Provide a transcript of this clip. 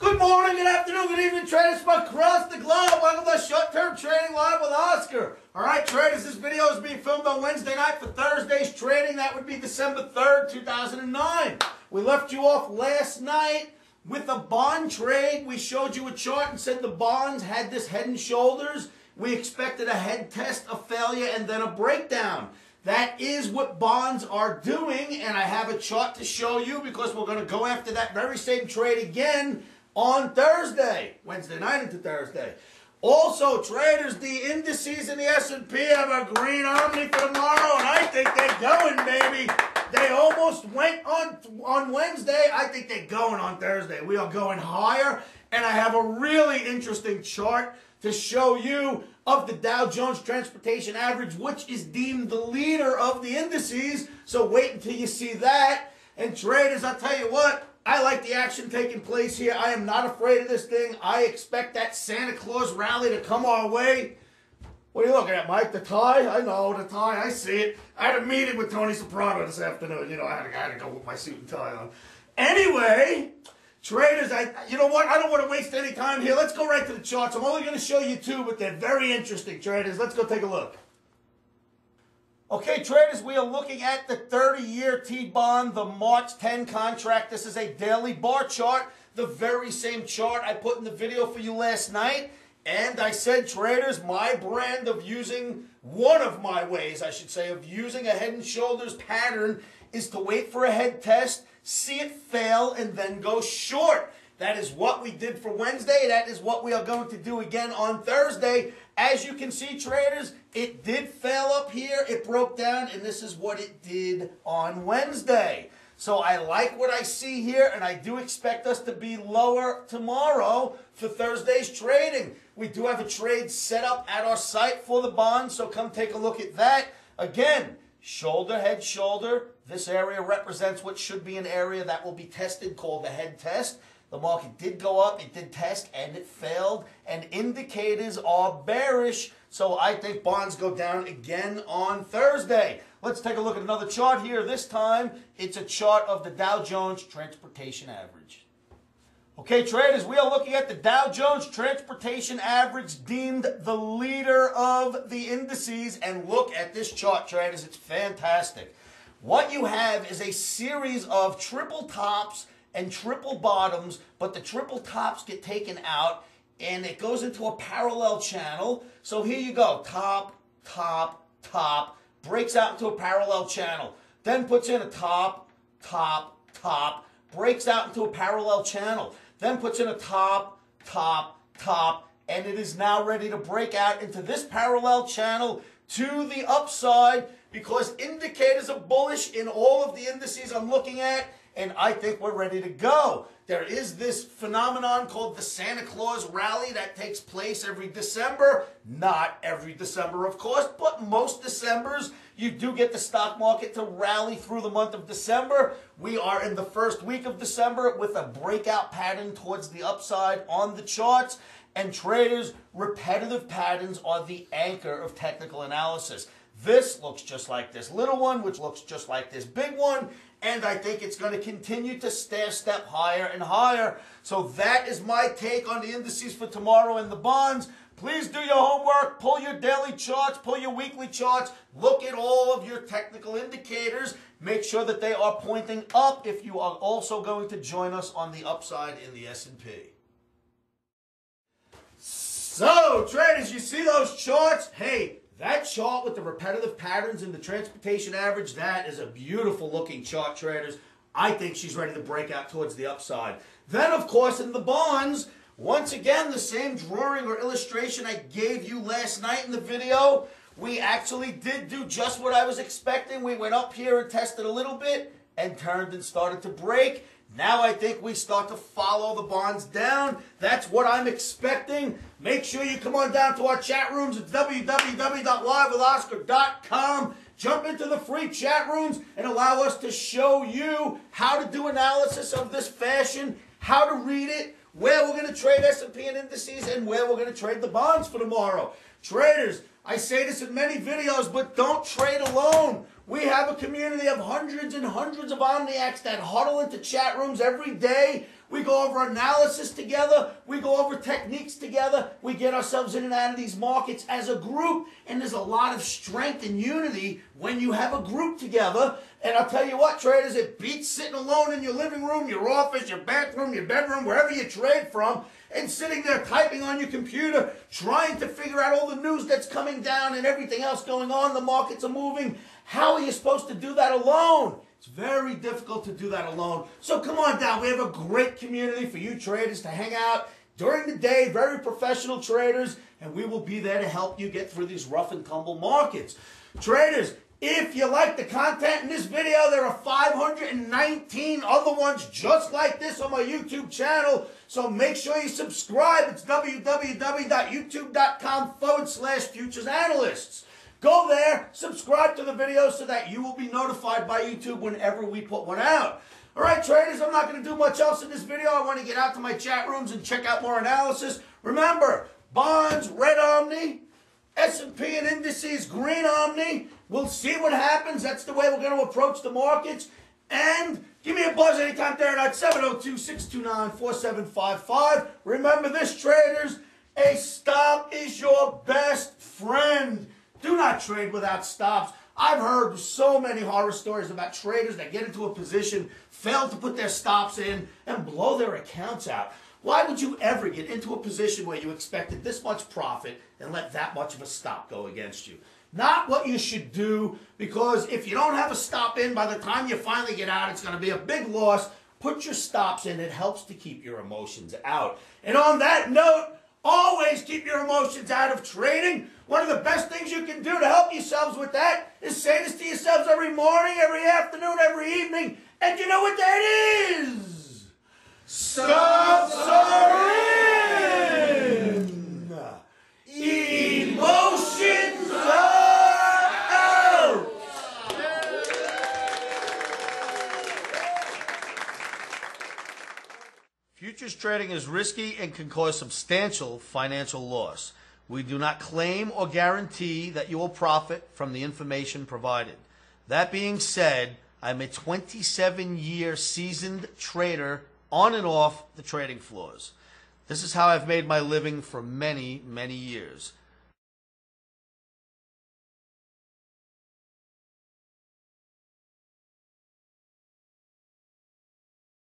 Good morning, good afternoon, good evening, traders from across the globe. Welcome to Short-Term Trading Live with Oscar. All right, traders, this video is being filmed on Wednesday night for Thursday's trading. That would be December 3rd, 2009. We left you off last night with a bond trade. We showed you a chart and said the bonds had this head and shoulders. We expected a head test, a failure, and then a breakdown. That is what bonds are doing, and I have a chart to show you because we're going to go after that very same trade again on Thursday, Wednesday night into Thursday. Also, traders, the indices in the S&P have a green Omni for tomorrow, and I think they're going, baby. They almost went on Wednesday. I think they're going on Thursday. We are going higher, and I have a really interesting chart to show you of the Dow Jones Transportation Average, which is deemed the leader of the indices. So wait until you see that. And traders, I'll tell you what, I like the action taking place here. I am not afraid of this thing. I expect that Santa Claus rally to come our way. What are you looking at, Mike? The tie? I know, the tie. I see it. I had a meeting with Tony Soprano this afternoon. You know, I had to go with my suit and tie on. Anyway, traders, you know what? I don't want to waste any time here. Let's go right to the charts. I'm only going to show you two, but they're very interesting, traders. Let's go take a look. Okay, traders, we are looking at the 30-year T-bond, the March 10 contract. This is a daily bar chart, the very same chart I put in the video for you last night. And I said, traders, my brand of using, one of my ways, I should say, of using a head and shoulders pattern is to wait for a head test, see it fail, and then go short. That is what we did for Wednesday. That is what we are going to do again on Thursday. As you can see, traders, it did fail up here. It broke down, and this is what it did on Wednesday. So I like what I see here, and I do expect us to be lower tomorrow for Thursday's trading. We do have a trade set up at our site for the bonds, so come take a look at that. Again, shoulder, head, shoulder. This area represents what should be an area that will be tested called the head test. The market did go up, it did test, and it failed. And indicators are bearish, so I think bonds go down again on Thursday. Let's take a look at another chart here. This time, it's a chart of the Dow Jones Transportation Average. Okay, traders, we are looking at the Dow Jones Transportation Average, deemed the leader of the indices. And look at this chart, traders. It's fantastic. What you have is a series of triple tops and triple bottoms, but the triple tops get taken out, and it goes into a parallel channel. So here you go, top, top, top, breaks out into a parallel channel, then puts in a top, top, top, breaks out into a parallel channel, then puts in a top, top, top, and it is now ready to break out into this parallel channel to the upside because indicators are bullish in all of the indices I'm looking at, and I think we're ready to go. There is this phenomenon called the Santa Claus rally that takes place every December. Not every December, of course, but most Decembers, you do get the stock market to rally through the month of December. We are in the first week of December with a breakout pattern towards the upside on the charts. And traders, repetitive patterns are the anchor of technical analysis. This looks just like this little one, which looks just like this big one. And I think it's going to continue to step higher and higher. So that is my take on the indices for tomorrow and the bonds. Please do your homework. Pull your daily charts. Pull your weekly charts. Look at all of your technical indicators. Make sure that they are pointing up if you are also going to join us on the upside in the S&P. So, traders, you see those charts? Hey, that chart with the repetitive patterns in the transportation average, that is a beautiful looking chart, traders. I think she's ready to break out towards the upside. Then, of course, in the bonds, once again, the same drawing or illustration I gave you last night in the video. We actually did do just what I was expecting. We went up here and tested a little bit and turned and started to break. Now I think we start to follow the bonds down. That's what I'm expecting. Make sure you come on down to our chat rooms at www.livewithoscar.com. Jump into the free chat rooms and allow us to show you how to do analysis of this fashion, how to read it, where we're going to trade S&P and indices, and where we're going to trade the bonds for tomorrow. Traders, I say this in many videos, but don't trade alone. We have a community of hundreds and hundreds of Omniacs that huddle into chat rooms every day. We go over analysis together. We go over techniques together. We get ourselves in and out of these markets as a group. And there's a lot of strength and unity when you have a group together. And I'll tell you what, traders, it beats sitting alone in your living room, your office, your bathroom, your bedroom, wherever you trade from, and sitting there typing on your computer, trying to figure out all the news that's coming down and everything else going on. The markets are moving. How are you supposed to do that alone? It's very difficult to do that alone. So come on down. We have a great community for you traders to hang out during the day, very professional traders, and we will be there to help you get through these rough and tumble markets. Traders, if you like the content in this video, there are 519 other ones just like this on my YouTube channel. So make sure you subscribe. It's www.youtube.com/futuresanalysts. Go there, subscribe to the video so that you will be notified by YouTube whenever we put one out. All right, traders, I'm not going to do much else in this video. I want to get out to my chat rooms and check out more analysis. Remember, bonds, red Omni, S&P and indices, green Omni. We'll see what happens. That's the way we're going to approach the markets. And give me a buzz anytime there at 702-629-4755. Remember this, traders, a stop is your best friend. Do not trade without stops. I've heard so many horror stories about traders that get into a position, fail to put their stops in, and blow their accounts out. Why would you ever get into a position where you expected this much profit and let that much of a stop go against you? Not what you should do, because if you don't have a stop in, by the time you finally get out, it's going to be a big loss. Put your stops in. It helps to keep your emotions out. And on that note, always keep your emotions out of trading. One of the best things you can do to help yourselves with that is say this to yourselves every morning, every afternoon, every evening. And you know what that is? Stops are in. Emotions are out. Futures trading is risky and can cause substantial financial loss. We do not claim or guarantee that you will profit from the information provided. That being said, I'm a 27-year seasoned trader on and off the trading floors. This is how I've made my living for many, many years.